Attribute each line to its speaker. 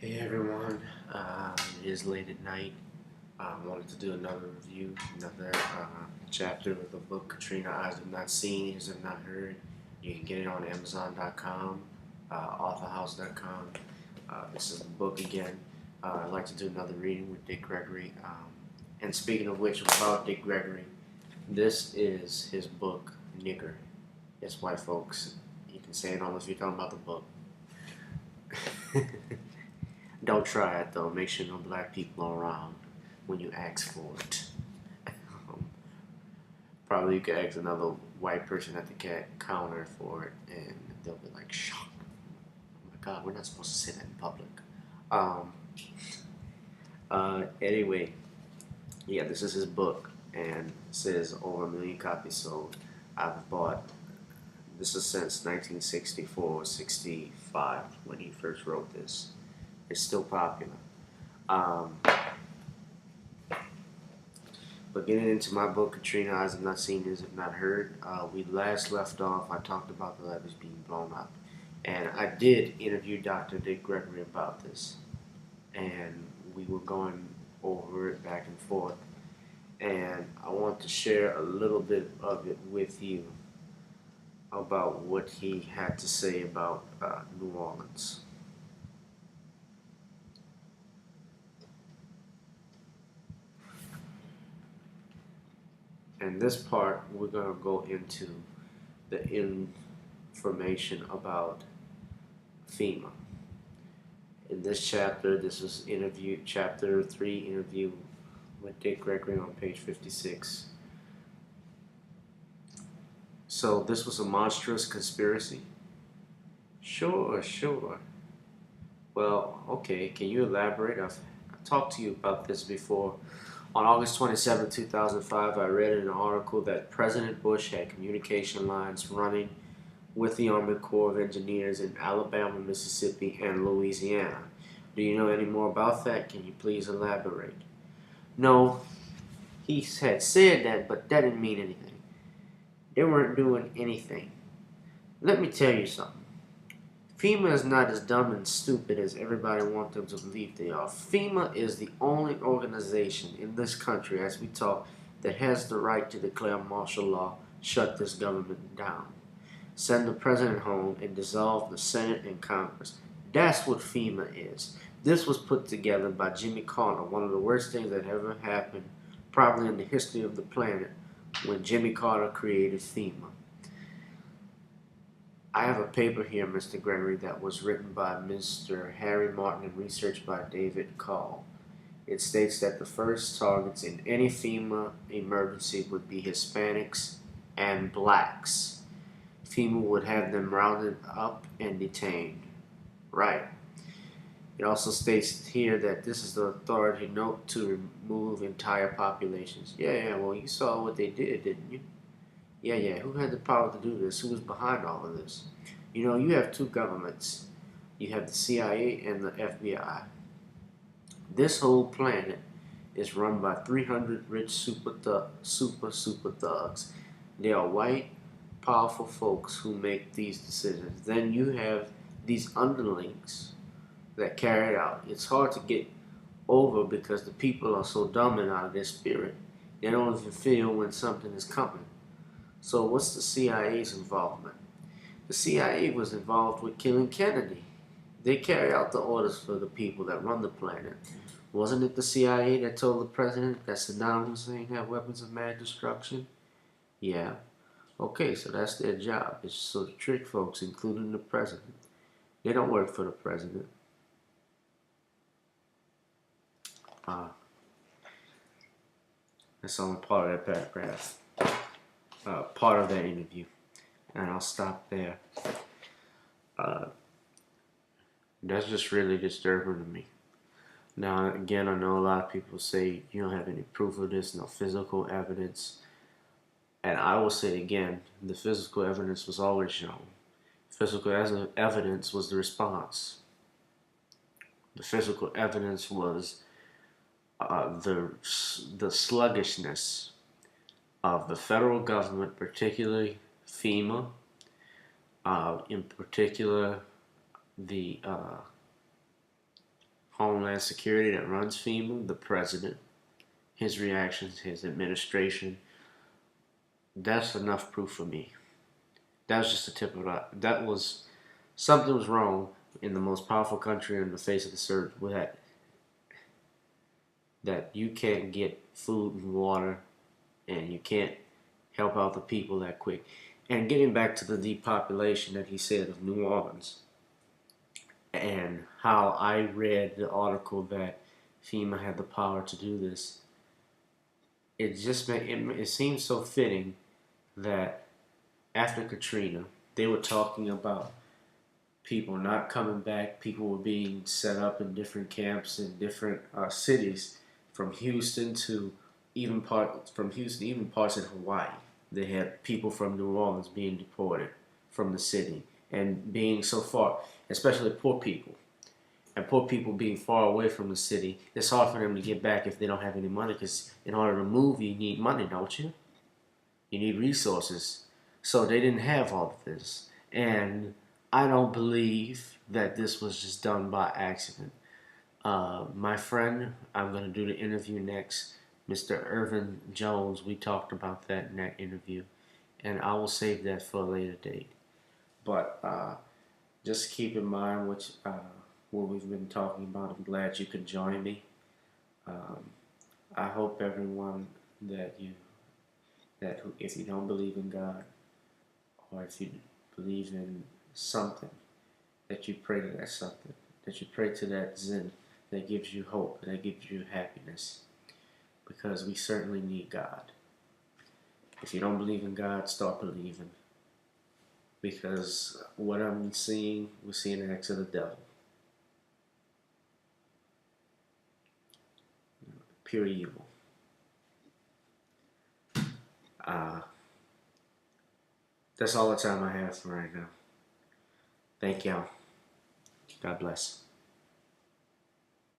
Speaker 1: Hey everyone, it is late at night. I wanted to do another review, another chapter of the book Katrina Eyes Have Not Seen, Ears Have Not Heard. You can get it on Amazon.com, authorhouse.com. This is the book again. I'd like to do another reading with Dick Gregory. And speaking of which, about Dick Gregory, this is his book, Nigger. Yes, white folks, you can say it almost if you're talking about the book. Don't try it though. Make sure no black people are around when you ask for it. Probably you could ask another white person at the counter for it, and they'll be like, "Shocked! Oh my God, we're not supposed to say that in public." Um, anyway, yeah, this is his book, and it says over 1 million copies sold. I've bought. This is since 1964, 65 when he first wrote this. It's still popular. Um, But getting into my book, Katrina Eyes Have Not Seen, Ears Have Not Heard, we last left off, I talked about the levees being blown up. And I did interview Dr. Dick Gregory about this. And we were going over it back and forth. And I want to share a little bit of it with you about what he had to say about New Orleans. And this part, we're going to go into the information about FEMA. In this chapter, this was chapter 3 interview with Dick Gregory on page 56. So this was a monstrous conspiracy? Sure. Well, okay, can you elaborate? I've talked to you about this before. On August 27, 2005, I read in an article that President Bush had communication lines running with the Army Corps of Engineers in Alabama, Mississippi, and Louisiana. Do you know any more about that? Can you please elaborate? No, he had said that, but that didn't mean anything. They weren't doing anything. Let me tell you something. FEMA is not as dumb and stupid as everybody wants them to believe they are. FEMA is the only organization in this country, as we talk, that has the right to declare martial law, shut this government down, send the president home, and dissolve the Senate and Congress. That's what FEMA is. This was put together by Jimmy Carter, one of the worst things that ever happened, probably in the history of the planet, when Jimmy Carter created FEMA. I have a paper here, Mr. Gregory, that was written by Mr. Harry Martin and researched by David Call. It states that the first targets in any FEMA emergency would be Hispanics and blacks. FEMA would have them rounded up and detained. Right. It also states here that this is the authority note to remove entire populations. Yeah, well, you saw what they did, didn't you? Yeah, who had the power to do this? Who was behind all of this? You know, you have two governments. You have the CIA and the FBI. This whole planet is run by 300 rich super thugs. They are white, powerful folks who make these decisions. Then you have these underlings that carry it out. It's hard to get over because the people are so dumb and out of their spirit. They don't even feel when something is coming. So what's the CIA's involvement? The CIA was involved with killing Kennedy. They carry out the orders for the people that run the planet. Wasn't it the CIA that told the president that Saddam Hussein had weapons of mass destruction? Yeah. Okay, so that's their job. It's so to trick folks, including the president. They don't work for the president. That's only part of that paragraph. Part of that interview. And I'll stop there. That's just really disturbing to me. Now, again, I know a lot of people say you don't have any proof of this, no physical evidence. And I will say again, the physical evidence was always shown. Physical evidence was the response. The physical evidence was the sluggishness of the federal government, particularly FEMA, in particular the Homeland Security that runs FEMA, the president, his reactions, his administration. That's enough proof for me. That was just the tip of that. That was something was wrong in the most powerful country on the face of this earth with that you can't get food and water and you can't help out the people that quick. And getting back to the depopulation that he said of New Orleans and how I read the article that FEMA had the power to do this, it seems so fitting that after Katrina, they were talking about people not coming back. People were being set up in different camps in different cities, from Houston to even parts in Hawaii. They had people from New Orleans being deported from the city and being so far, especially poor people. And poor people being far away from the city, it's hard for them to get back if they don't have any money. Because in order to move, you need money, don't you? You need resources. So they didn't have all of this. And I don't believe that this was just done by accident. My friend, I'm going to do the interview next, Mr. Irvin Jones. We talked about that in that interview. And I will save that for a later date. But just keep in mind what we've been talking about. I'm glad you could join me. I hope everyone that if you don't believe in God, or if you believe in something, that you pray to that something, that you pray to that Zen that gives you hope, that gives you happiness, because we certainly need God. If you don't believe in God, start believing, because what I'm seeing, we're seeing acts of the devil. Pure evil. That's all the time I have for right now. Thank y'all. God bless.